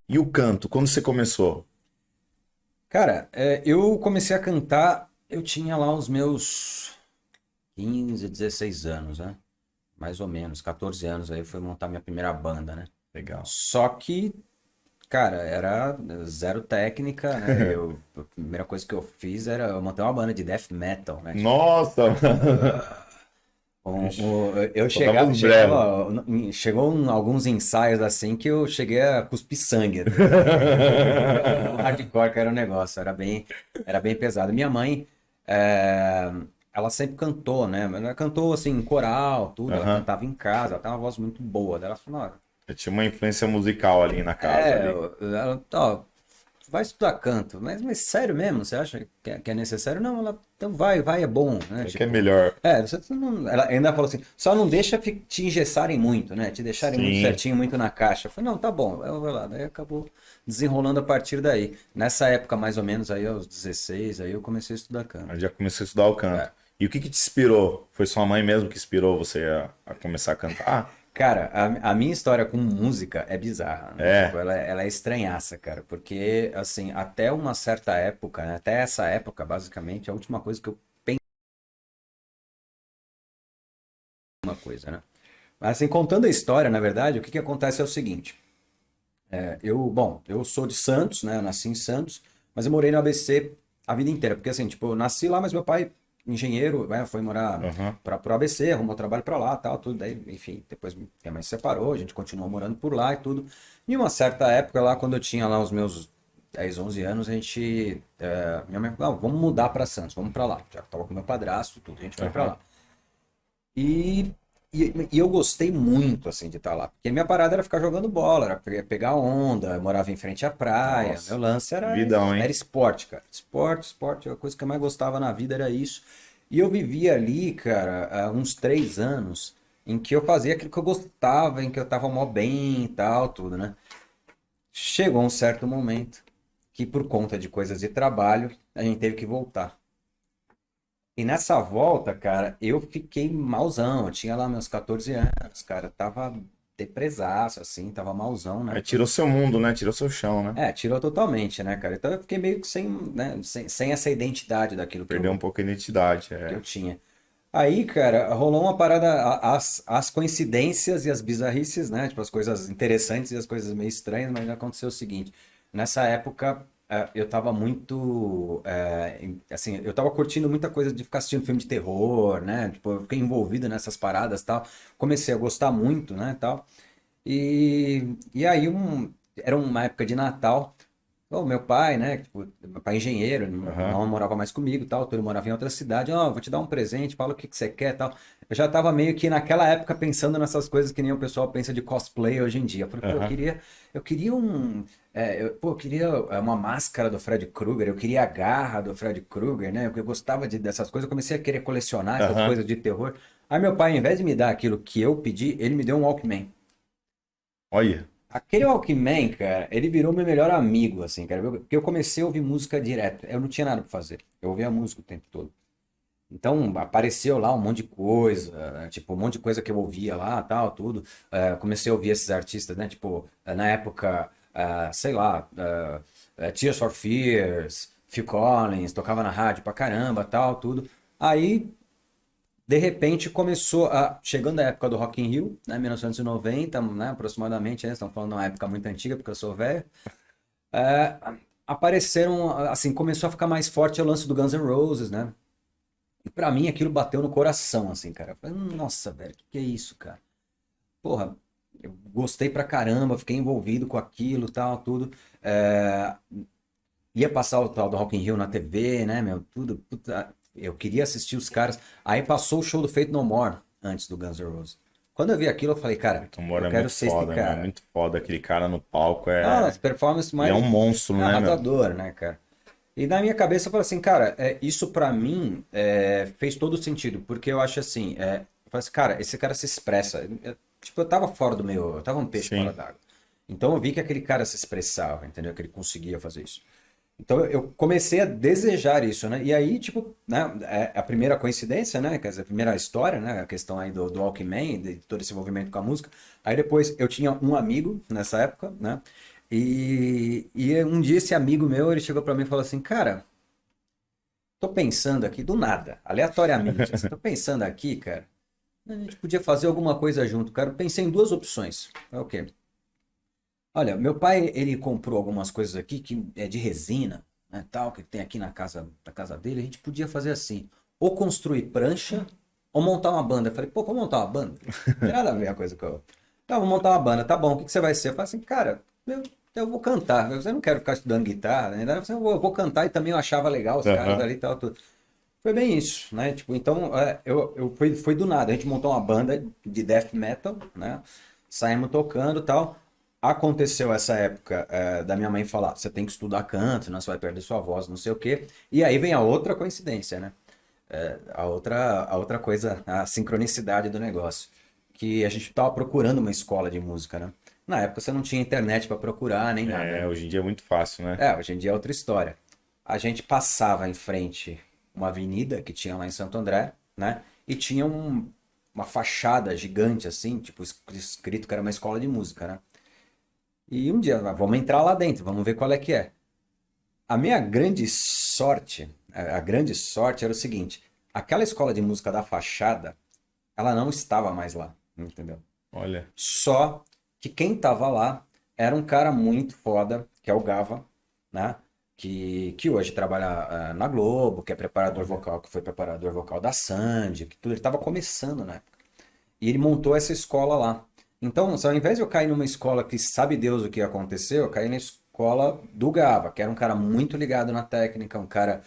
E o canto, quando você começou? Cara, eu comecei a cantar, eu tinha lá os meus 15, 16 anos, né? Mais ou menos, 14 anos, aí eu fui montar minha primeira banda, né? Legal. Só que, cara, era zero técnica, né? A primeira coisa que eu fiz era eu montei uma banda de death metal, né? Tipo, Nossa, eu só dava chegava, os berros. chegou alguns ensaios assim que eu cheguei a cuspir sangue, tão hardcore que era o negócio, era bem pesado. Minha mãe, é, ela sempre cantou, né? Mas ela cantou assim, em coral, tudo, ela Aham. cantava em casa, ela tem uma voz muito boa. Daí ela falou, "Ó, Eu tinha uma influência musical ali na casa ali. ó, vai estudar canto, mas sério mesmo, você acha que é necessário? Não, ela, então vai, é bom, né? É que é Tipo, melhor. você não, ela ainda falou assim, só não deixa te engessarem muito, né? Te deixarem muito Sim. certinho, muito na caixa. Eu falei, não, tá bom, eu vou lá. Daí acabou desenrolando a partir daí. Nessa época, mais ou menos, aí aos 16, aí eu comecei a estudar Aí canto. já comecei a estudar o canto. É. E o que que te inspirou? Foi sua mãe mesmo que inspirou você a começar a cantar? Cara, a minha história com música é bizarra, né? Tipo, É. ela é estranhaça, cara, porque, assim, até uma certa época, né? Até essa época, basicamente, a última coisa que eu pensei uma coisa, né? Mas, assim, contando a história, na verdade, o que que acontece é o seguinte. Bom, eu sou de Santos, né? Eu nasci em Santos, mas eu morei no ABC a vida inteira, porque, assim, tipo, eu nasci lá, mas meu pai, engenheiro, né, foi morar Aham. para o ABC, arrumou trabalho para lá, tal, tudo. Daí, enfim, depois minha mãe se separou, a gente continuou morando por lá e tudo. E uma certa época lá, quando eu tinha lá os meus 10, 11 anos, minha mãe falou, "Não, vamos mudar para Santos, vamos para lá." Já tava com meu padrasto, tudo, a gente foi para Aham. lá. E, e eu gostei muito, assim, de estar lá. Porque minha parada era ficar jogando bola, era pegar onda, eu morava em frente à praia. Meu Nossa. lance Vidão, era hein? esporte, cara. Esporte, a coisa que eu mais gostava na vida era isso. E eu vivia ali, cara, há uns 3 anos, em que eu fazia aquilo que eu gostava, em que eu tava mó bem e tal, tudo, né? Chegou um certo momento que, por conta de coisas de trabalho, a gente teve que voltar. E nessa volta, cara, eu fiquei malzão. Eu tinha lá meus 14 anos, cara. Tava depresaço, assim, tava malzão, Aí né? tirou seu mundo, né? Tirou seu chão, né? Tirou totalmente, né, cara? Então eu fiquei meio que sem, né, sem essa identidade daquilo Perdeu um pouco a identidade. que eu É. tinha. Aí, cara, rolou uma parada, as coincidências e as bizarrices, né? Tipo, as coisas interessantes e as coisas meio estranhas, mas aconteceu o seguinte. Nessa época, eu tava muito, assim, eu tava curtindo muita coisa de ficar assistindo filme de terror, né? Tipo, eu fiquei envolvido nessas paradas e tal. Comecei a gostar muito, né, tal. E aí, era uma época de Natal. O meu pai, né? Tipo, meu pai é engenheiro, Aham. não morava mais comigo, tal, todo morava em outra cidade. Ó, vou te dar um presente, fala o que que você quer, tal. Eu já tava meio que naquela época pensando nessas coisas que nem o pessoal pensa de cosplay hoje em dia. Eu falei, pô, Aham. eu queria eu queria uma máscara do Fred Krueger, eu queria a garra do Fred Krueger, né? Porque eu gostava dessas coisas, eu comecei a querer colecionar essas Aham. coisas de terror. Aí meu pai, ao invés de me dar aquilo que eu pedi, ele me deu um Walkman. Olha. Aquele Walkman, cara, ele virou meu melhor amigo, assim, cara. Porque eu comecei a ouvir música direto. Eu não tinha nada pra fazer. Eu ouvia música o tempo todo. Então, apareceu lá um monte de coisa, tipo, um monte de coisa que eu ouvia lá, tal, tudo. Comecei a ouvir esses artistas, né? Tipo, na época, sei lá, Tears for Fears, Phil Collins, tocava na rádio pra caramba, tal, tudo. Aí de repente chegando a época do Rock in Rio, né, 1990, né, aproximadamente, né, estão falando de uma época muito antiga, porque eu sou velho, é, apareceram, assim, começou a ficar mais forte o lance do Guns N' Roses, né? E pra mim aquilo bateu no coração, assim, cara. Eu falei, nossa, velho, que é isso, cara? Porra, eu gostei pra caramba, fiquei envolvido com aquilo, tal, tudo. É, ia passar o tal do Rock in Rio na TV, né, meu, tudo, puta, eu queria assistir os caras. Aí passou o show do Faith No More antes do Guns N' Roses. Quando eu vi aquilo, eu falei, cara, Tom eu Moore é quero muito ser esse foda, meu. É cara. muito foda. Aquele cara no palco Não, as é. performances Ele é um mais monstro, né, meu? arrasador, né, cara? E na minha cabeça eu falei assim, cara, isso pra mim fez todo sentido, porque eu acho assim, eu falei assim, cara, esse cara se expressa. Tipo, eu tava fora do meu, eu tava um peixe fora Sim. d'água. Então eu vi que aquele cara se expressava, entendeu? Que ele conseguia fazer isso. Então eu comecei a desejar isso, né? E aí, tipo, né, a primeira coincidência, né? Quer dizer, a primeira história, né? A questão aí do Walkman, de todo esse envolvimento com a música. Aí depois eu tinha um amigo nessa época, né? E um dia esse amigo meu, ele chegou pra mim e falou assim, cara, tô pensando aqui, do nada, aleatoriamente, assim, tô pensando aqui, cara, a gente podia fazer alguma coisa junto, cara. Eu pensei em duas opções. É o quê? Olha, meu pai, ele comprou algumas coisas aqui que é de resina, né, tal, que tem aqui na casa dele. A gente podia fazer assim, ou construir prancha, ou montar uma banda. Eu falei, pô, vamos montar uma banda? Não tem nada a ver a coisa com a outra. Tá, vamos montar uma banda, tá bom, o que que você vai ser? Eu falei assim, cara, eu vou cantar, eu não quero ficar estudando guitarra, né? Eu vou cantar e também eu achava legal os caras Aham. ali e tal, tudo. Foi bem isso, né? Tipo, então, foi do nada. A gente montou uma banda de death metal, né? Saímos tocando e tal. Aconteceu essa época, da minha mãe falar, você tem que estudar canto, senão você vai perder sua voz, não sei o quê. E aí vem a outra coincidência, né? A outra coisa, a sincronicidade do negócio. Que a gente estava procurando uma escola de música, né? Na época você não tinha internet para procurar, nem nada, É, né? hoje em dia é muito fácil, né? Hoje em dia é outra história. A gente passava em frente uma avenida que tinha lá em Santo André, né? E tinha uma fachada gigante, assim, tipo, escrito que era uma escola de música, né? E um dia, vamos entrar lá dentro, vamos ver qual é que é. A minha grande sorte, a grande sorte era o seguinte: aquela escola de música da fachada, ela não estava mais lá, entendeu? Olha. Só que quem tava lá era um cara muito foda, que é o Gava, né? Que hoje trabalha na Globo, que é preparador Olha. vocal, que foi preparador vocal da Sandy, que tudo, ele tava começando na época. E ele montou essa escola lá. Então, ao invés de eu cair numa escola que sabe Deus o que aconteceu, eu caí na escola do Gava, que era um cara muito ligado na técnica, um cara.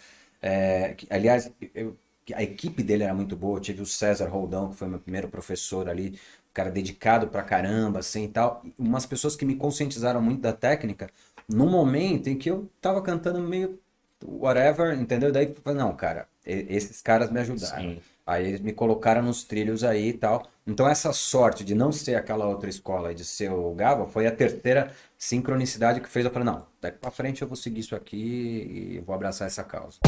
Aliás, a equipe dele era muito boa. Eu tive o César Roldão, que foi meu primeiro professor ali, um cara dedicado pra caramba, assim e tal. E umas pessoas que me conscientizaram muito da técnica no momento em que eu tava cantando meio whatever, entendeu? Daí eu falei, não, cara, esses caras me ajudaram. Sim. Aí eles me colocaram nos trilhos aí e tal. Então essa sorte de não ser aquela outra escola e de ser o Gava foi a terceira sincronicidade que fez eu falar, não, daqui pra frente eu vou seguir isso aqui e vou abraçar essa causa.